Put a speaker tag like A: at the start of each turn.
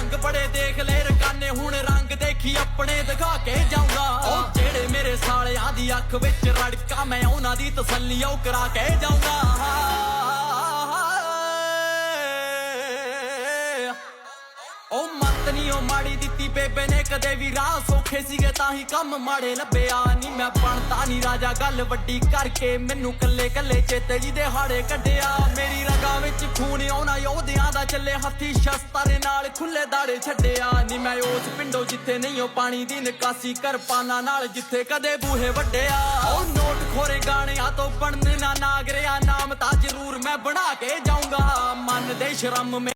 A: ਰੰਗ ਬੜੇ ਦੇਖ ਲੈ ਰਕਾਨੇ, ਹੁਣ ਰੰਗ ਦੇਖੀ ਆਪਣੇ ਦਿਖਾ ਕੇ ਜਾਊਂਗਾ। ਉਹ ਜਿਹੜੇ ਮੇਰੇ ਸਾਲਿਆਂ ਦੀ ਅੱਖ ਵਿੱਚ ਰੜਕਾ, ਮੈਂ ਉਹਨਾਂ ਦੀ ਤਸੱਲੀ ਉਹ ਕਰਾ ਕੇ ਜਾਊਂਗਾ। ਉਹ ਮੱਤ ਨੀ ਉਹ ਮਾੜੀ ਦਿੱਤੀ ਬੇਬੇ ਨੇ ਕਦੇ ਵੀ, ਰਾਹ ਸੌਖੇ ਸੀਗੇ ਤਾਂ ਹੀ ਕੰਮ ਮਾੜੇ ਲੱਭਿਆ ਨੀ। ਮੈਂ ਬਣਦਾ ਨੀ ਰਾਜਾ ਗੱਲ ਵੱਡੀ ਕਰਕੇ, ਮੈਨੂੰ ਕੱਲੇ ਕੱਲੇ ਚੇਤੇ ਜੀ ਦੇ ਹਾੜੇ ਕੱਢਿਆ। ਮੇਰੀ ਰਗਾਂ ਵਿੱਚ ਖੂਨ ਆਉਣਾ ਯੋਧਿਆਂ ਦਾ, ਚੱਲੇ ਹੱਥੀ ਸ਼ਸਤਰ ਨਾਲ ਖੁੱਲੇ ਦਾੜੇ ਛੱਡਿਆ ਨੀ। ਮੈਂ ਉਸ ਪਿੰਡੋਂ ਜਿੱਥੇ ਨਹੀਂ ਉਹ ਪਾਣੀ ਦੀ ਨਿਕਾਸੀ, ਕਿਰਪਾਨਾਂ ਨਾਲ ਜਿੱਥੇ ਕਦੇ ਬੂਹੇ ਵੱਡਿਆ। ਉਹ ਨੋਟ ਖੋਰੇ ਗਾਣਿਆਂ ਤੋਂ ਬਣਨ ਨਾ ਨਾਗਰਿਆ, ਨਾਮ ਤਾਂ ਜ਼ਰੂਰ ਮੈਂ ਬਣਾ ਕੇ ਜਾਊਂਗਾ। ਮਨ ਦੇ ਸ਼ਰਮ